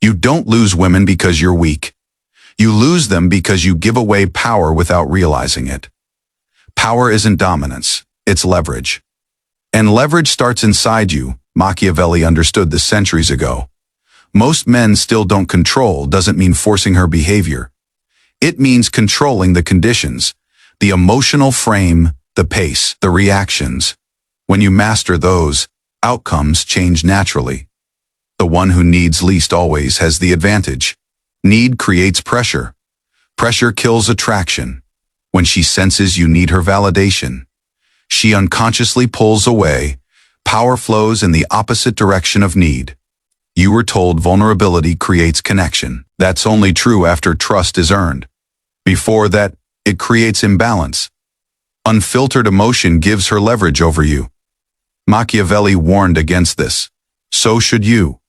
You don't lose women because you're weak. You lose them because you give away power without realizing it. Power isn't dominance, it's leverage. And leverage starts inside you. Machiavelli understood this centuries ago. Most men still don't control doesn't mean forcing her behavior. It means controlling the conditions, the emotional frame, the pace, the reactions. When you master those, outcomes change naturally. The one who needs least always has the advantage. Need creates pressure. Pressure kills attraction. When she senses you need her validation, she unconsciously pulls away. Power flows in the opposite direction of need. You were told vulnerability creates connection. That's only true after trust is earned. Before that, it creates imbalance. Unfiltered emotion gives her leverage over you. Machiavelli warned against this. So should you.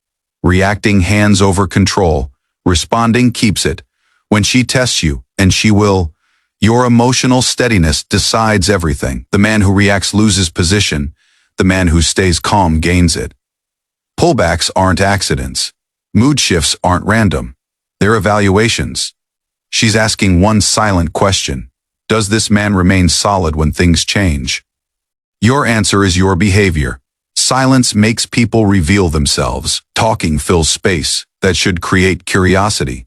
Reacting hands over control. Responding keeps it. When she tests you, and she will, your emotional steadiness decides everything. The man who reacts loses position. The man who stays calm gains it. Pullbacks aren't accidents. Mood shifts aren't random. They're evaluations. She's asking one silent question. Does this man remain solid when things change? Your answer is your behavior. Silence makes people reveal themselves. Talking fills space that should create curiosity.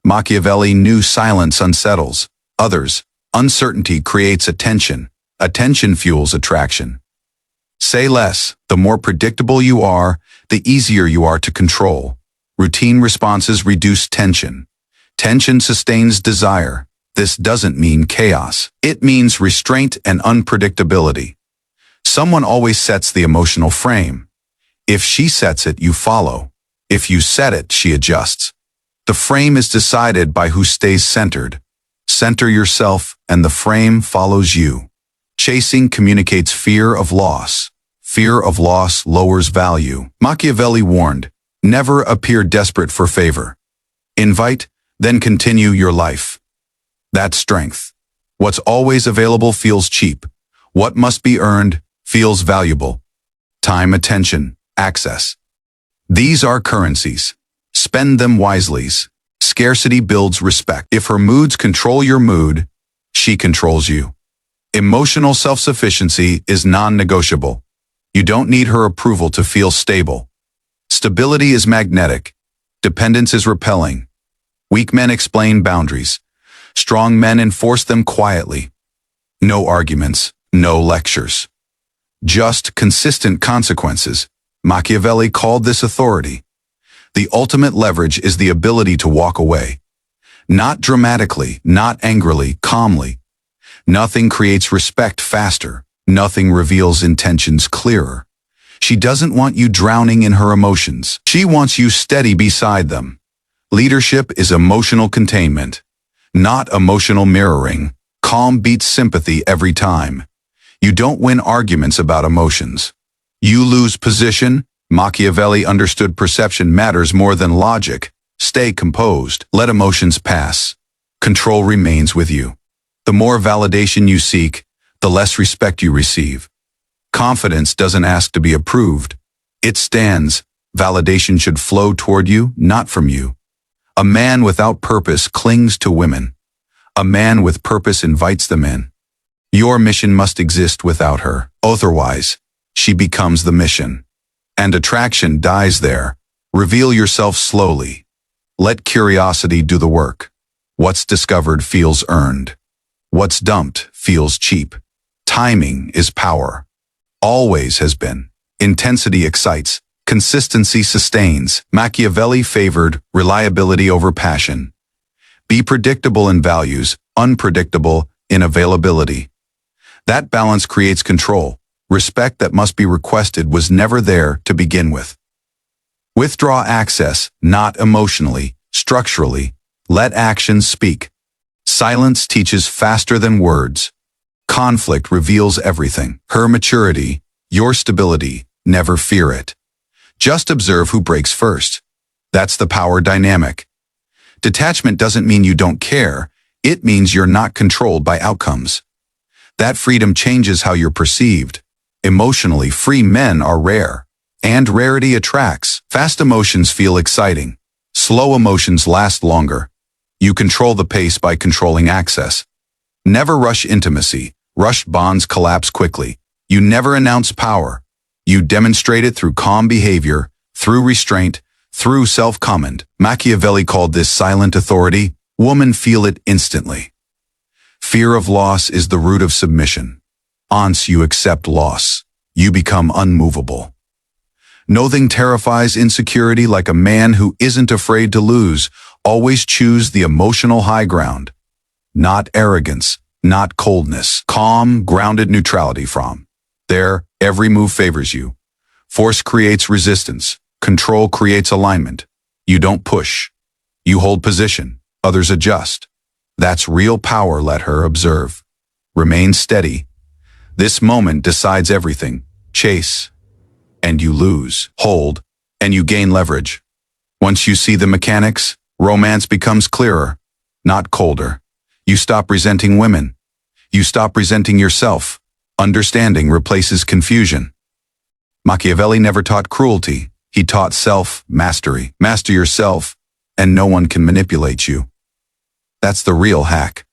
Machiavelli knew silence unsettles others. Uncertainty creates attention. Attention fuels attraction. Say less. The more predictable you are, the easier you are to control. Routine responses reduce tension. Tension sustains desire. This doesn't mean chaos. It means restraint and unpredictability. Someone always sets the emotional frame. If she sets it, you follow. If you set it, she adjusts. The frame is decided by who stays centered. Center yourself, and the frame follows you. Chasing communicates fear of loss. Fear of loss lowers value. Machiavelli warned, never appear desperate for favor. Invite, then continue your life. That's strength. What's always available feels cheap. What must be earned feels valuable. Time, attention, access. These are currencies. Spend them wisely. Scarcity builds respect. If her moods control your mood, she controls you. Emotional self-sufficiency is non-negotiable. You don't need her approval to feel stable. Stability is magnetic. Dependence is repelling. Weak men explain boundaries. Strong men enforce them quietly. No arguments, no lectures. Just consistent consequences. Machiavelli called this authority. The ultimate leverage is the ability to walk away. Not dramatically, not angrily, calmly. Nothing creates respect faster. Nothing reveals intentions clearer. She doesn't want you drowning in her emotions. She wants you steady beside them. Leadership is emotional containment, not emotional mirroring. Calm beats sympathy every time. You don't win arguments about emotions. You lose position. Machiavelli understood perception matters more than logic. Stay composed. Let emotions pass. Control remains with you. The more validation you seek, the less respect you receive. Confidence doesn't ask to be approved. It stands. Validation should flow toward you, not from you. A man without purpose clings to women. A man with purpose invites them in. Your mission must exist without her. Otherwise, she becomes the mission. And attraction dies there. Reveal yourself slowly. Let curiosity do the work. What's discovered feels earned. What's dumped feels cheap. Timing is power. Always has been. Intensity excites. Consistency sustains. Machiavelli favored reliability over passion. Be predictable in values, unpredictable in availability. That balance creates control. Respect that must be requested was never there to begin with. Withdraw access, not emotionally, structurally. Let actions speak. Silence teaches faster than words. Conflict reveals everything. Her maturity, your stability, never fear it. Just observe who breaks first. That's the power dynamic. Detachment doesn't mean you don't care. It means you're not controlled by outcomes. That freedom changes how you're perceived. Emotionally free men are rare. And rarity attracts. Fast emotions feel exciting. Slow emotions last longer. You control the pace by controlling access. Never rush intimacy. Rushed bonds collapse quickly. You never announce power. You demonstrate it through calm behavior, through restraint, through self-command. Machiavelli called this silent authority. Women feel it instantly. Fear of loss is the root of submission. Once you accept loss, you become unmovable. Nothing terrifies insecurity like a man who isn't afraid to lose. Always choose the emotional high ground. Not arrogance, not coldness. Calm, grounded neutrality from. There, every move favors you. Force creates resistance. Control creates alignment. You don't push. You hold position. Others adjust. That's real power, let her observe. Remain steady. This moment decides everything. Chase, and you lose. Hold, and you gain leverage. Once you see the mechanics, romance becomes clearer, not colder. You stop resenting women. You stop resenting yourself. Understanding replaces confusion. Machiavelli never taught cruelty. He taught self-mastery. Master yourself, and no one can manipulate you. That's the real hack.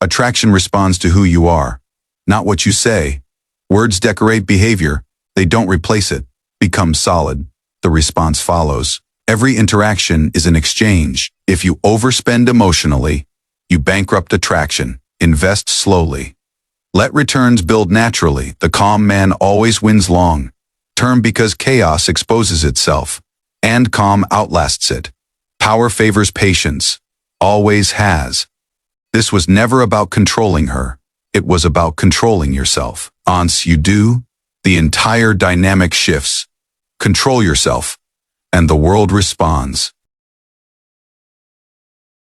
Attraction responds to who you are, not what you say. Words decorate behavior. They don't replace it. Become solid. The response follows. Every interaction is an exchange. If you overspend emotionally, you bankrupt attraction. Invest slowly. Let returns build naturally. The calm man always wins long term because chaos exposes itself, and calm outlasts it. Power favors patience. Always has. This was never about controlling her. It was about controlling yourself. Once you do, the entire dynamic shifts. Control yourself, and the world responds.